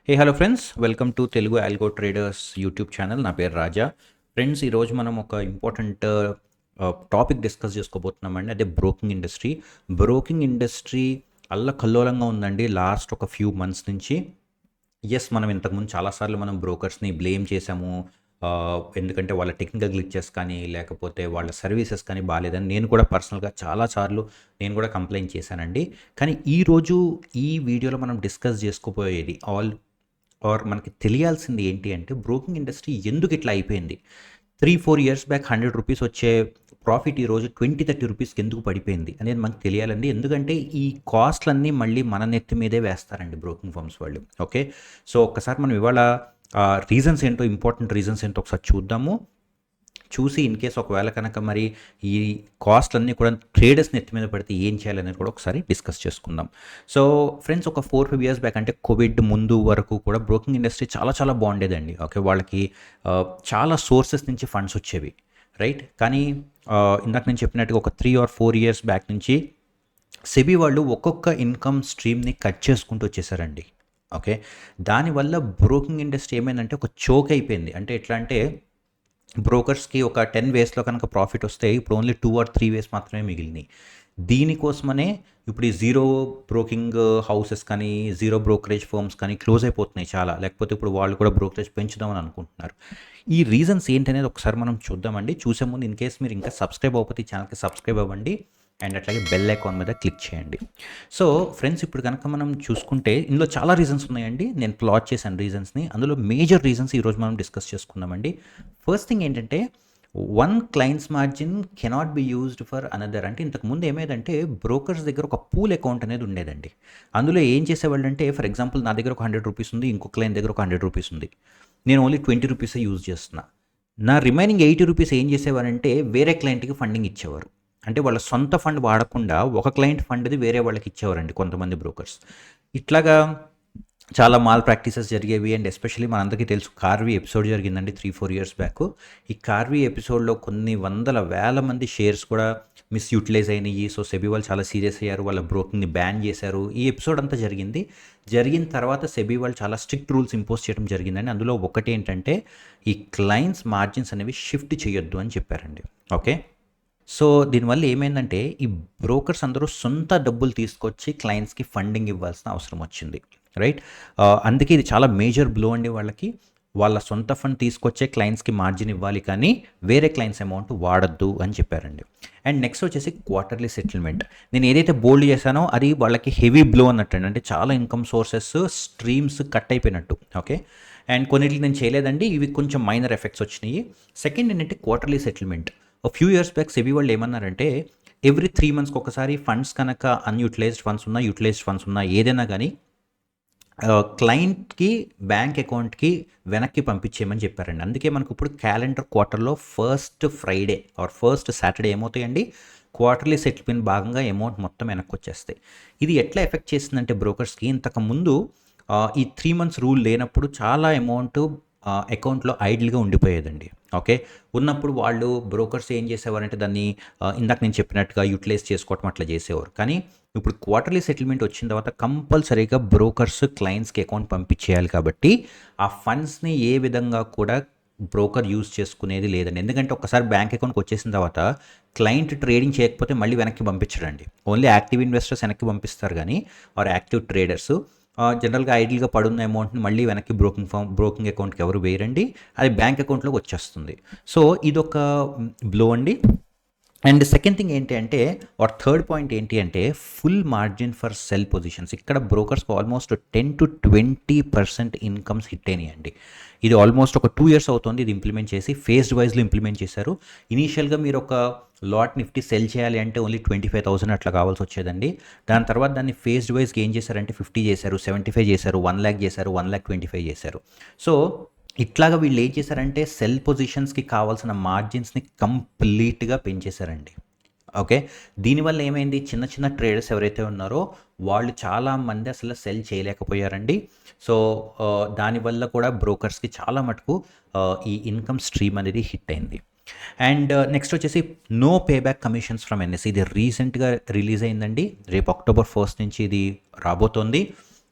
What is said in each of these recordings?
Hello friends, welcome to Telugu algo traders YouTube channel. నా పేరు రాజా. Friends, ఈరోజు మనం ఒక ఇంపార్టెంట్ టాపిక్ డిస్కస్ చేసుకోబోతున్నామండి. అదే బ్రోకింగ్ ఇండస్ట్రీ. బ్రోకింగ్ ఇండస్ట్రీ అల్లకల్లోలంగా ఉందండి లాస్ట్ ఒక ఫ్యూ మంత్స్ నుంచి. మనం ఇంతకుముందు చాలాసార్లు మనం బ్రోకర్స్ని బ్లేమ్ చేసాము. ఎందుకంటే వాళ్ళ టెక్నికల్ గ్లిచెస్ కానీ లేకపోతే వాళ్ళ సర్వీసెస్ కానీ బాగాలేదని నేను కూడా పర్సనల్గా చాలాసార్లు నేను కూడా కంప్లైంట్ చేశానండి. కానీ ఈరోజు ఈ వీడియోలో మనం డిస్కస్ చేసుకోబోయేది మనకి తెలియాల్సింది ఏంటి అంటే, బ్రోకింగ్ ఇండస్ట్రీ ఎందుకు ఇట్లా అయిపోయింది. 3-4 ఇయర్స్ బ్యాక్ ₹100 వచ్చే ప్రాఫిట్ ఈరోజు 20-30 రూపీస్కి ఎందుకు పడిపోయింది అనేది మనకు తెలియాలండి. ఎందుకంటే ఈ కాస్ట్లన్నీ మళ్ళీ మన నెత్తి మీదే వేస్తారండి బ్రోకింగ్ ఫర్మ్స్ వాళ్ళు. ఓకే, సో ఒక్కసారి మనం ఇవాళ రీజన్స్ ఏంటో, ఇంపార్టెంట్ రీజన్స్ ఏంటో ఒకసారి చూద్దాము. చూసి ఇన్ కేస్ ఒకవేళ కనుక మరి ఈ కాస్ట్లన్నీ కూడా ట్రేడర్స్ నెత్తి మీద పడితే ఏం చేయాలనేది కూడా ఒకసారి డిస్కస్ చేసుకుందాం. సో ఫ్రెండ్స్, ఒక 4-5 ఇయర్స్ బ్యాక్ అంటే కోవిడ్ ముందు వరకు కూడా బ్రోకింగ్ ఇండస్ట్రీ చాలా చాలా బాగుండేదండి. ఓకే, వాళ్ళకి చాలా సోర్సెస్ నుంచి ఫండ్స్ వచ్చేవి, రైట్. కానీ ఇందాక నేను చెప్పినట్టుగా ఒక 3 or 4 ఇయర్స్ బ్యాక్ నుంచి సెబీ వాళ్ళు ఒక్కొక్క ఇన్కమ్ స్ట్రీమ్ని కట్ చేసుకుంటూ వచ్చేసారండి. ఓకే, దానివల్ల బ్రోకింగ్ ఇండస్ట్రీ ఏమైందంటే ఒక చోక్ అయిపోయింది. అంటే ఎట్లా అంటే, బ్రోకర్స్కి ఒక 10 వేస్లో కనుక ప్రాఫిట్ వస్తే ఇప్పుడు ఓన్లీ 2 or 3 వేస్ మాత్రమే మిగిలినాయి. దీనికోసమనే ఇప్పుడు ఈ జీరో బ్రోకింగ్ హౌసెస్ కానీ, జీరో బ్రోకరేజ్ ఫర్మ్స్ కానీ క్లోజ్ అయిపోతున్నాయి చాలా. లేకపోతే ఇప్పుడు వాళ్ళు కూడా బ్రోకరేజ్ పెంచుదామని అనుకుంటున్నారు. ఈ రీజన్స్ ఏంటనేది ఒకసారి మనం చూద్దామండి. చూసే ముందు ఇన్ కేస్ మీరు ఇంకా సబ్స్క్రైబ్ అవ్వకపోతే ఈ ఛానల్కి సబ్స్క్రైబ్ అవ్వండి అండ్ అట్లాగే బెల్ ఐకాన్ మీద క్లిక్ చేయండి. సో ఫ్రెండ్స్, ఇప్పుడు కనుక మనం చూసుకుంటే ఇందులో చాలా రీజన్స్ ఉన్నాయండి. నేను ప్లాట్ చేశాను రీజన్స్ని. అందులో మేజర్ రీజన్స్ ఈరోజు మనం డిస్కస్ చేసుకుందామండి. ఫస్ట్ థింగ్ ఏంటంటే, one clients margin cannot be used for another. అంటే ఇంతకుముందు ఏమేదంటే, బ్రోకర్స్ దగ్గర ఒక పూల్ అకౌంట్ అనేది ఉండేదండి. అందులో ఏం చేసేవాళ్ళు అంటే, ఫర్ ఎగ్జాంపుల్ నా దగ్గర ఒక ₹100 ఉంది, ఇంకో క్లయింట్ దగ్గర ఒక ₹100 ఉంది. నేను ఓన్లీ ₹20 యూజ్ చేస్తున్నా. నా రిమైనింగ్ ₹80 ఏం చేసేవారంటే వేరే క్లయింట్కి ఫండింగ్ ఇచ్చేవారు. అంటే వాళ్ళ సొంత ఫండ్ వాడకుండా ఒక క్లయింట్ ఫండ్ది వేరే వాళ్ళకి ఇచ్చేవారండి కొంతమంది బ్రోకర్స్. ఇట్లాగా చాలా మాల్ ప్రాక్టీసెస్ జరిగేవి. అండ్ ఎస్పెషల్లీ మనందరికీ తెలుసు, కార్వీ ఎపిసోడ్ జరిగిందండి 3-4 ఇయర్స్ బ్యాక్. ఈ కార్వీ ఎపిసోడ్లో కొన్ని వందల వేల మంది షేర్స్ కూడా మిస్యూటిలైజ్ అయినాయి. సో సెబీ వాళ్ళు చాలా సీరియస్ అయ్యారు, వాళ్ళ బ్రోకింగ్ని బ్యాన్ చేశారు. ఈ ఎపిసోడ్ అంతా జరిగింది. జరిగిన తర్వాత సెబీ వాళ్ళు చాలా స్ట్రిక్ట్ రూల్స్ ఇంపోజ్ చేయడం జరిగిందండి. అందులో ఒకటి ఏంటంటే, ఈ క్లయింట్స్ మార్జిన్స్ అనేవి షిఫ్ట్ చేయొద్దు అని చెప్పారండి. ఓకే, సో దీనివల్ల ఏమైందంటే, ఈ బ్రోకర్స్ అందరూ సొంత డబ్బులు తీసుకొచ్చి క్లయింట్స్కి ఫండింగ్ ఇవ్వాల్సిన అవసరం వచ్చింది, రైట్. అందుకే ఇది చాలా మేజర్ బ్లో అండి వాళ్ళకి. వాళ్ళ సొంత ఫండ్ తీసుకొచ్చే క్లయింట్స్కి మార్జిన్ ఇవ్వాలి, కానీ వేరే క్లయింట్స్ అమౌంట్ వాడద్దు అని చెప్పారండి. అండ్ నెక్స్ట్ వచ్చేసి క్వార్టర్లీ సెటిల్మెంట్. నేను ఏదైతే బోల్డ్ చేశానో అది వాళ్ళకి హెవీ బ్లో అన్నట్టు. అంటే చాలా ఇన్కమ్ సోర్సెస్, స్ట్రీమ్స్ కట్ అయిపోయినట్టు. ఓకే, అండ్ కొన్నిటికి నేను చేయలేదండి, ఇవి కొంచెం మైనర్ ఎఫెక్ట్స్ వచ్చినాయి. సెకండ్ ఏంటంటే quarterly settlement. Few years back SEBI వాళ్ళు ఏమన్నారంటే, ఎవ్రీ 3 మంత్స్కి ఒకసారి ఫండ్స్ కనుక అన్యూటిలైజ్డ్ ఫండ్స్ ఉన్నా, యూటిలైజ్డ్ ఫండ్స్ ఉన్నా, ఏదైనా కానీ క్లయింట్కి బ్యాంక్ అకౌంట్కి వెనక్కి పంపించేయమని చెప్పారండి. అందుకే మనకు ఇప్పుడు క్యాలెండర్ క్వార్టర్లో first Friday or first Saturday ఏమవుతాయండి, క్వార్టర్లీ సెటిల్మెంట్ భాగంగా అమౌంట్ మొత్తం వెనక్కి వచ్చేస్తాయి. ఇది ఎట్లా ఎఫెక్ట్ చేసిందంటే బ్రోకర్స్కి, ఇంతకుముందు ఈ 3 మంత్స్ రూల్ లేనప్పుడు చాలా అమౌంట్ అకౌంట్లో ఐడిల్గా ఉండిపోయేదండి. ఓకే, ఉన్నప్పుడు వాళ్ళు బ్రోకర్స్ ఏం చేసేవారంటే దాన్ని ఇందాక నేను చెప్పినట్టుగా యూటిలైజ్ చేసుకోవటం అట్లా చేసేవారు. కానీ ఇప్పుడు క్వార్టర్లీ సెటిల్మెంట్ వచ్చిన తర్వాత కంపల్సరీగా బ్రోకర్స్ క్లయింట్స్కి అకౌంట్ పంపించేయాలి. కాబట్టి ఆ ఫండ్స్ని ఏ విధంగా కూడా బ్రోకర్ యూజ్ చేసుకునేది లేదండి. ఎందుకంటే ఒకసారి బ్యాంక్ అకౌంట్కి వచ్చేసిన తర్వాత క్లయింట్ ట్రేడింగ్ చేయకపోతే మళ్ళీ వెనక్కి పంపించడండి. ఓన్లీ యాక్టివ్ ఇన్వెస్టర్స్ వెనక్కి పంపిస్తారు, కానీ ఆర్ యాక్టివ్ ట్రేడర్స్ జనరల్గా ఐడిల్గా పడున్న అమౌంట్ని మళ్ళీ వెనక్కి బ్రోకింగ్ అకౌంట్కి ఎవరు వేయరండి, అది బ్యాంక్ అకౌంట్లోకి వచ్చేస్తుంది. సో ఇదొక బ్లో అండి. అండ్ సెకండ్ థింగ్ ఏంటి అంటే, థర్డ్ పాయింట్ ఏంటి అంటే, full margin for cell positions. ఇక్కడ బ్రోకర్స్కి ఆల్మోస్ట్ 10-20% ఇన్కమ్స్ హిట్ అయినాయండి. ఇది ఆల్మోస్ట్ ఒక 2 ఇయర్స్ అవుతుంది ఇది ఇంప్లిమెంట్ చేసి. ఫేజ్డ్ వైజ్లో ఇంప్లిమెంట్ చేశారు. ఇనీషియల్గా మీరు ఒక లాట్ నిఫ్టీ సెల్ చేయాలి అంటే ఓన్లీ 25,000 అట్లా కావాల్సి వచ్చేదండి. దాని తర్వాత దాన్ని ఫేజ్డ్ వైజ్గా ఏం చేశారంటే 50 చేశారు, 75 చేశారు, 1 lakh చేశారు, 1,25,000 చేశారు. సో ఇట్లాగా వీళ్ళు ఏం చేశారంటే, సెల్ పొజిషన్స్కి కావాల్సిన మార్జిన్స్ని కంప్లీట్గా పెంచేశారండి. ఓకే, దీనివల్ల ఏమైంది, చిన్న చిన్న ట్రేడర్స్ ఎవరైతే ఉన్నారో వాళ్ళు చాలామంది అసలు సెల్ చేయలేకపోయారండి. సో దానివల్ల కూడా బ్రోకర్స్కి చాలా మటుకు ఈ ఇన్కమ్ స్ట్రీమ్ అనేది హిట్ అయింది. అండ్ నెక్స్ట్ వచ్చేసి no payback commissions from NSE. ఇది రీసెంట్గా రిలీజ్ అయిందండి. రేపు October 1st నుంచి ఇది రాబోతోంది.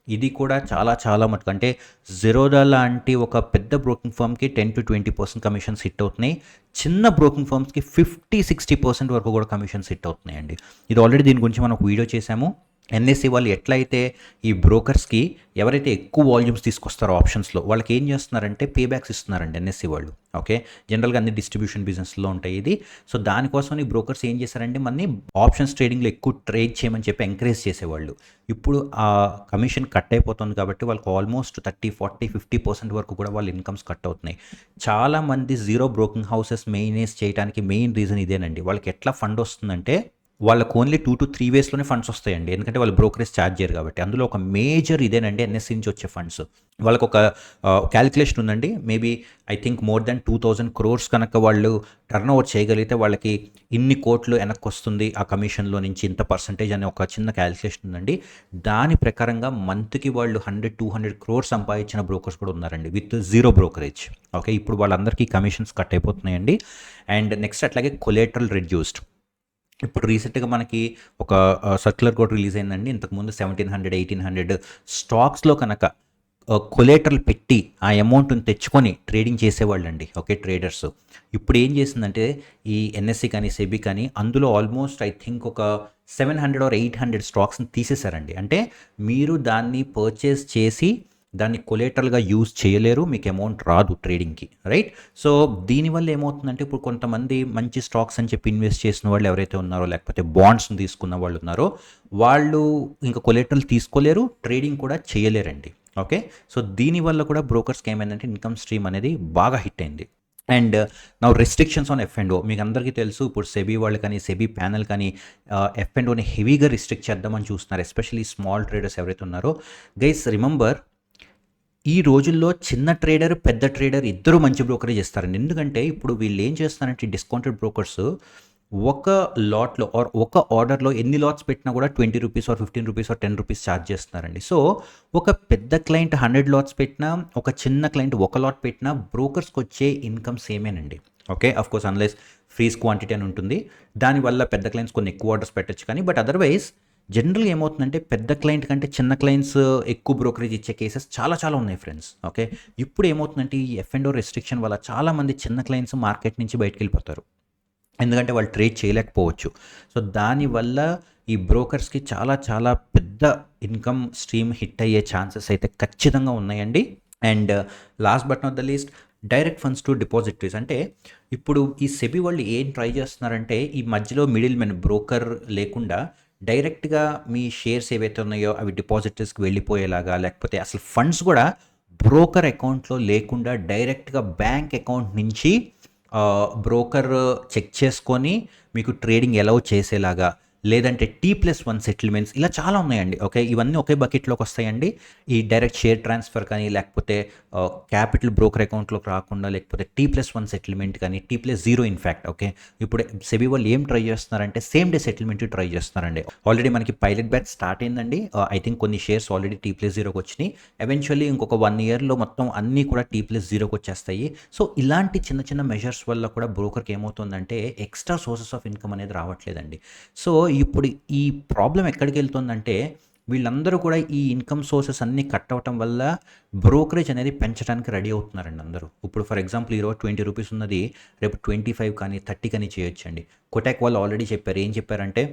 ఇది కూడా చాలా చాలా మటుకు అంటే జెరోదా లాంటి ఒక పెద్ద బ్రోకింగ్ ఫర్మ్‌కి 10-20% కమిషన్స్ హిట్ అవుతున్నాయి. చిన్న బ్రోకింగ్ ఫర్మ్స్‌కి 50-60% వరకు కూడా కమిషన్స్ హిట్ అవుతున్నాయండి. ఇది ఆల్రెడీ దీని గురించి మనం ఒక వీడియో చేశాము. ఎన్ఎస్‌సి వాళ్ళు ఎట్లయితే ఈ బ్రోకర్స్‌కి ఎవరైతే ఎక్కువ వాల్యూమ్స్ తీసుకొస్తారో ఆప్షన్స్‌లో వాళ్ళకి ఏం చేస్తున్నారంటే పేబ్యాక్స్ ఇస్తున్నారండి ఎన్ఎస్‌సి వాళ్ళు. ఓకే. జనరల్‌గా అన్ని డిస్ట్రిబ్యూషన్ బిజినెస్‌లో ఉంటాయి ఇది. సో దానికోసం ఈ బ్రోకర్స్ ఏం చేశారంటే మనని ఆప్షన్స్ ట్రేడింగ్‌లో ఎక్కువ ట్రేడ్ చేయమని చెప్పి ఎంకరేజ్ చేసేవాళ్ళు. ఇప్పుడు ఆ కమిషన్ కట్ అయిపోతుంది కాబట్టి వాళ్ళకి ఆల్మోస్ట్ 30, 40, 50% వరకు కూడా వాళ్ళ ఇన్కమ్స్ కట్ అవుతున్నాయి. చాలామంది జీరో బ్రోకింగ్ హౌసెస్ మెయినేజ్ చేయడానికి మెయిన్ రీజన్ ఇదేనండి. వాళ్ళకి ఎట్లా ఫండ్ వస్తుందంటే వాళ్ళకి ఓన్లీ 2-3 వేస్‌లోనే ఫండ్స్ వస్తాయండి. ఎందుకంటే వాళ్ళు బ్రోకరేజ్ చార్జ్ చేయరు కాబట్టి. అందులో ఒక మేజర్ ఇదేనండి ఎన్ఎస్‌సి నుంచి వచ్చే ఫండ్స్. వాళ్ళకొక కాలిక్యులేషన్ ఉందండి. Maybe I think more than 2000 crores కనుక వాళ్ళు టర్నోవర్ చేయగలిగితే వాళ్ళకి ఇన్ని కోట్లు వెనక్కొస్తుంది ఆ కమిషన్‌లో నుంచి ఇంత పర్సెంటేజ్ అనే ఒక చిన్న కాలిక్యులేషన్ ఉందండి. దాని ప్రకారంగా మంత్‌కి వాళ్ళు 100-200 క్రోర్స్ సంపాదించిన బ్రోకర్స్ కూడా ఉన్నారండి విత్ జీరో బ్రోకరేజ్. ఓకే. ఇప్పుడు వాళ్ళందరికీ కమిషన్స్ కట్ అయిపోతున్నాయండి. అండ్ నెక్స్ట్ అట్లాగే కొలేటరల్ రెడ్యూస్డ్. ఇప్పుడు రీసెంట్‌గా మనకి ఒక సర్క్యులర్ కూడా రిలీజ్ అయిందండి. ఇంతకుముందు 1700, 1800 స్టాక్స్‌లో కనుక కొలేటరల్ పెట్టి ఆ అమౌంట్‌ని తెచ్చుకొని ట్రేడింగ్ చేసేవాళ్ళండి. ఓకే. ట్రేడర్స్. ఇప్పుడు ఏం చేసిందంటే ఈ ఎన్ఎస్‌సి కానీ, సెబీ కానీ అందులో ఆల్మోస్ట్ ఐ థింక్ ఒక 700 ఆర్ 800 స్టాక్స్‌ని తీసేశారండి. అంటే మీరు దాన్ని పర్చేస్ చేసి దాన్ని కొలేటరల్‌గా యూజ్ చేయలేరు. మీకు అమౌంట్ రాదు ట్రేడింగ్‌కి. రైట్? సో దీనివల్ల ఏమవుతుందంటే ఇప్పుడు కొంతమంది మంచి స్టాక్స్ అని చెప్పి ఇన్వెస్ట్ చేసిన వాళ్ళు ఎవరైతే ఉన్నారో లేకపోతే బాండ్స్‌ని తీసుకున్న వాళ్ళు ఉన్నారో వాళ్ళు ఇంక కొలేటరల్ తీసుకోలేరు. ట్రేడింగ్ కూడా చేయలేరండి. ఓకే. సో దీనివల్ల కూడా బ్రోకర్స్‌కి ఏమైందంటే ఇన్కమ్ స్ట్రీమ్ అనేది బాగా హిట్ అయింది. And now restrictions on F and O. మీకు అందరికీ తెలుసు ఇప్పుడు సెబీ వాళ్ళు కానీ, సెబీ ప్యానెల్ కానీ ఎఫ్ అండ్ ఓని హెవీగా రిస్ట్రిక్ట్ చేద్దామని చూస్తున్నారు. ఎస్పెషల్లీ స్మాల్ ట్రేడర్స్ ఎవరైతే ఉన్నారో. గైస్ రిమెంబర్ ఈ రోజుల్లో చిన్న ట్రేడర్, పెద్ద ట్రేడర్ ఇద్దరు మంచి బ్రోకరేజ్ ఇస్తారండి. ఎందుకంటే ఇప్పుడు వీళ్ళు ఏం చేస్తున్నారంటే డిస్కౌంటెడ్ బ్రోకర్స్ ఒక లాట్‌లో ఆర్ ఒక ఆర్డర్‌లో ఎన్ని లాట్స్ పెట్టినా కూడా ₹20 ఆర్ ₹15 ఆర్ ₹10 చార్జ్ చేస్తున్నారండి. సో ఒక పెద్ద క్లయింట్ 100 లాట్స్ పెట్టినా, ఒక చిన్న క్లయింట్ ఒక లాట్ పెట్టినా బ్రోకర్స్‌కొచ్చే ఇన్కమ్ సేమేనండి. Okay. Of course unless freeze quantity అని ఉంటుంది. దానివల్ల పెద్ద క్లయింట్స్ కొన్ని ఎక్కువ ఆర్డర్స్ పెట్టొచ్చు కానీ బట్ అదర్‌వైజ్ జనరల్‌గా ఏమవుతుందంటే పెద్ద క్లయింట్ కంటే చిన్న క్లయింట్స్ ఎక్కువ బ్రోకరేజ్ ఇచ్చే కేసెస్ చాలా చాలా ఉన్నాయి ఫ్రెండ్స్. ఓకే. ఇప్పుడు ఏమవుతుందంటే ఈ ఎఫ్ అండ్ ఓ రెస్ట్రిక్షన్ వల్ల చాలామంది చిన్న క్లయింట్స్ మార్కెట్ నుంచి బయటికెళ్ళిపోతారు. ఎందుకంటే వాళ్ళు ట్రేడ్ చేయలేకపోవచ్చు. సో దానివల్ల ఈ బ్రోకర్స్‌కి చాలా చాలా పెద్ద ఇన్కమ్ స్ట్రీమ్ హిట్ అయ్యే ఛాన్సెస్ అయితే ఖచ్చితంగా ఉన్నాయండి. And last but not the least direct funds to depositories. అంటే ఇప్పుడు ఈ సెబీ వాళ్ళు ఏం ట్రై చేస్తున్నారంటే ఈ మధ్యలో మిడిల్ మెన్ బ్రోకర్ లేకుండా డైరెక్ట్‌గా మీ షేర్స్ ఏవైతే ఉన్నాయో అవి డిపాజిటరీస్‌కి వెళ్ళిపోయేలాగా లేకపోతే అసలు ఫండ్స్ కూడా బ్రోకర్ అకౌంట్‌లో లేకుండా డైరెక్ట్‌గా బ్యాంక్ అకౌంట్ నుంచి బ్రోకర్ చెక్ చేసుకొని మీకు ట్రేడింగ్ ఎలౌ చేసేలాగా లేదంటే T+1 సెటిల్మెంట్స్ ఇలా చాలా ఉన్నాయండి. ఓకే. ఇవన్నీ ఒకే బకెట్‌లోకి వస్తాయండి. ఈ డైరెక్ట్ షేర్ ట్రాన్స్‌ఫర్ కానీ లేకపోతే క్యాపిటల్ బ్రోకర్ అకౌంట్‌లోకి రాకుండా లేకపోతే T+1 సెటిల్మెంట్ కానీ T+0 ఇన్‌ఫాక్ట్. ఓకే. ఇప్పుడు సెబీ వాళ్ళు ఏం ట్రై చేస్తున్నారంటే సేమ్ డే సెటిల్మెంట్ ట్రై చేస్తున్నారండి. ఆల్రెడీ మనకి పైలట్ బ్యాచ్ స్టార్ట్ అయిందండి. ఐ థింక్ కొన్ని షేర్స్ ఆల్రెడీ T+0కి వచ్చినాయి. ఎవెన్చువల్లీ ఇంకొక 1 ఇయర్‌లో మొత్తం అన్నీ కూడా T+0కి వచ్చేస్తాయి. సో ఇలాంటి చిన్న చిన్న మెజర్స్ వల్ల కూడా బ్రోకర్‌కి ఏమవుతుందంటే ఎక్స్ట్రా సోర్సెస్ ఆఫ్ ఇన్కమ్ అనేది రావట్లేదండి. సో ఇప్పుడు ఈ ప్రాబ్లమ్ ఎక్కడికెళ్తుందంటే వీళ్ళందరూ కూడా ఈ ఇన్కమ్ సోర్సెస్ అన్నీ కట్ అవ్వటం వల్ల బ్రోకరేజ్ అనేది పెంచడానికి రెడీ అవుతున్నారండి అందరూ. ఇప్పుడు ఫర్ ఎగ్జాంపుల్ ఈరోజు ₹20 ఉన్నది రేపు 25 కానీ 30 కానీ చేయొచ్చండి. కొటాక్ వాళ్ళు ఆల్రెడీ చెప్పారు. ఏం చెప్పారంటే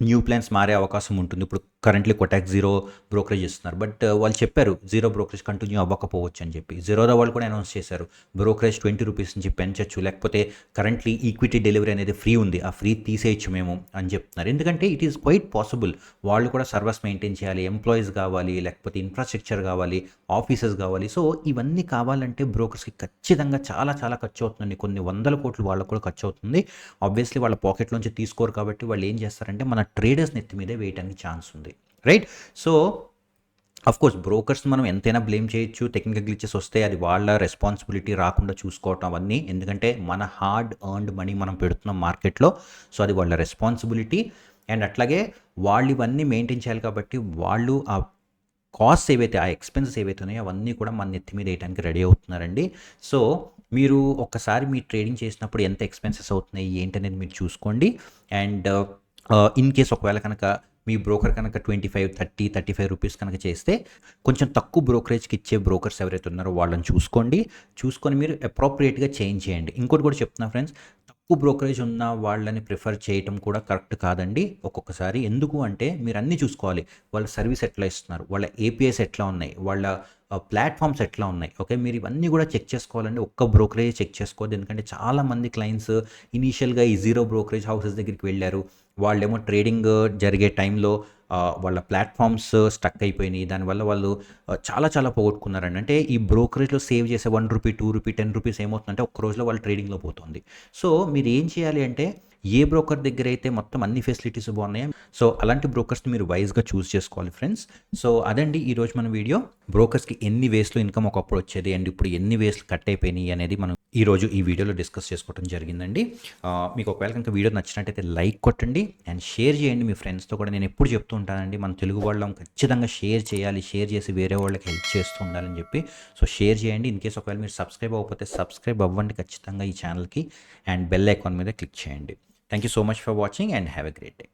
న్యూ ప్లాన్స్ మారే అవకాశం ఉంటుంది. ఇప్పుడు కరెంట్‌లీ కొటాక్ జీరో బ్రోకరేజ్ ఇస్తున్నారు. బట్ వాళ్ళు చెప్పారు జీరో బ్రోకరేజ్ కంటిన్యూ అవ్వకపోవచ్చు అని చెప్పి. జీరోదా వాళ్ళు కూడా అనౌన్స్ చేశారు. బ్రోకరేజ్ ₹20 నుంచి పెంచొచ్చు. లేకపోతే కరెంట్‌లీ ఈక్విటీ డెలివరీ అనేది ఫ్రీ ఉంది. ఆ ఫ్రీ తీసేయొచ్చు మేము అని చెప్తున్నారు. ఎందుకంటే ఇట్ ఈస్ క్వైట్ పాసిబుల్. వాళ్ళు కూడా సర్వర్స్ మెయింటైన్ చేయాలి. ఎంప్లాయీస్ కావాలి. లేకపోతే ఇన్‌ఫ్రాస్ట్రక్చర్ కావాలి. ఆఫీసెస్ కావాలి. సో ఇవన్నీ కావాలంటే బ్రోకర్స్‌కి ఖచ్చితంగా చాలా చాలా ఖర్చు అవుతుందండి. కొన్ని వందల కోట్లు వాళ్ళకి కూడా ఖర్చు అవుతుంది. ఆబ్వియస్లీ వాళ్ళ పాకెట్‌లోంచి తీసుకోరు కాబట్టి వాళ్ళు ఏం చేస్తారంటే మన ట్రేడర్స్ నెత్తి మీదే వేయడానికి ఛాన్స్ ఉంది. రైట్? సో ఆఫ్‌కోర్స్ బ్రోకర్స్ మనం ఎంతైనా బ్లేమ్ చేయొచ్చు. టెక్నికల్ గ్లిచెస్ వస్తే అది వాళ్ళ రెస్పాన్సిబిలిటీ రాకుండా చూసుకోవటం అవన్నీ. ఎందుకంటే మన హార్డ్ ఎర్న్డ్ మనీ మనం పెడుతున్నాం మార్కెట్‌లో. సో అది వాళ్ళ రెస్పాన్సిబిలిటీ. అండ్ అట్లాగే వాళ్ళు ఇవన్నీ మెయింటైన్ చేయాలి కాబట్టి వాళ్ళు ఆ కాస్ట్స్ ఏవైతే ఆ ఎక్స్‌పెన్సెస్ ఏవైతే ఉన్నాయో అవన్నీ కూడా మన నెత్తి మీద ఏయటానికి రెడీ అవుతున్నారండి. సో మీరు ఒక్కసారి మీ ట్రేడింగ్ చేసినప్పుడు ఎంత ఎక్స్‌పెన్సెస్ అవుతున్నాయి ఏంటనేది మీరు చూసుకోండి. అండ్ ఇన్ కేస్ ఒకవేళ కనుక మీ బ్రోకర్ కనుక 25, 30, 35 రూపీస్ కనుక చేస్తే కొంచెం తక్కువ బ్రోకరేజ్కి ఇచ్చే బ్రోకర్స్ ఎవరైతే ఉన్నారో వాళ్ళని చూసుకొని మీరు అప్రోప్రియేట్గా చేంజ్ చేయండి. ఇంకోటి కూడా చెప్తున్నా ఫ్రెండ్స్, తక్కువ బ్రోకరేజ్ ఉన్న వాళ్ళని ప్రిఫర్ చేయటం కూడా కరెక్ట్ కాదండి ఒక్కొక్కసారి. ఎందుకు అంటే మీరు అన్నీ చూసుకోవాలి. వాళ్ళ సర్వీస్ ఎట్లా ఇస్తున్నారు, వాళ్ళ ఏపీఐస్ ఎట్లా ఉన్నాయి, వాళ్ళ ప్లాట్ఫామ్స్ ఎట్లా ఉన్నాయి. ఓకే, మీరు ఇవన్నీ కూడా చెక్ చేసుకోవాలండి. ఒక్క బ్రోకరేజ్ చెక్ చేసుకోవద్దు. ఎందుకంటే చాలామంది క్లయింట్స్ ఇనీషియల్గా ఈ జీరో బ్రోకరేజ్ హౌసెస్ దగ్గరికి వెళ్ళారు. వాళ్ళేమో ట్రేడింగ్ జరిగే టైంలో వాళ్ళ ప్లాట్ఫామ్స్ స్టక్ అయిపోయినాయి. దానివల్ల వాళ్ళు చాలా పోగొట్టుకున్నారండి. అంటే ఈ బ్రోకరేజ్లో సేవ్ చేసే ₹1, ₹2, ₹10 ఏమవుతుందంటే ఒక్క రోజులో వాళ్ళ ట్రేడింగ్లో పోతుంది. సో మీరు ఏం చేయాలి అంటే ఏ బ్రోకర్ దగ్గర అయితే మొత్తం అన్ని ఫెసిలిటీస్ బాగున్నాయో సో అలాంటి బ్రోకర్స్ని మీరు వైజ్గా చూస్ చేసుకోవాలి ఫ్రెండ్స్. సో అదండి ఈరోజు మన వీడియో. బ్రోకర్స్కి ఎన్ని వేస్లో ఇన్కమ్ ఒకప్పుడు వచ్చేది అండ్ ఇప్పుడు ఎన్ని వేస్లు కట్ అయిపోయినాయి అనేది మనం ఈరోజు ఈ వీడియోలో డిస్కస్ చేసుకోవడం జరిగిందండి. మీకు ఒకవేళ కనుక వీడియో నచ్చినట్టయితే లైక్ కొట్టండి అండ్ షేర్ చేయండి మీ ఫ్రెండ్స్తో కూడా. నేను ఎప్పుడు చెప్తూ ఉంటానండి, మన తెలుగు వాళ్ళం ఖచ్చితంగా షేర్ చేయాలి, షేర్ చేసి వేరే వాళ్ళకి హెల్ప్ చేస్తూ ఉండాలని చెప్పి. సో షేర్ చేయండి. ఇన్ కేస్ ఒకవేళ మీరు సబ్స్క్రైబ్ అవ్వకపోతే సబ్స్క్రైబ్ అవ్వండి ఖచ్చితంగా ఈ ఛానల్కి అండ్ బెల్ ఐకాన్ మీద క్లిక్ చేయండి. Thank you so much for watching and have a great day.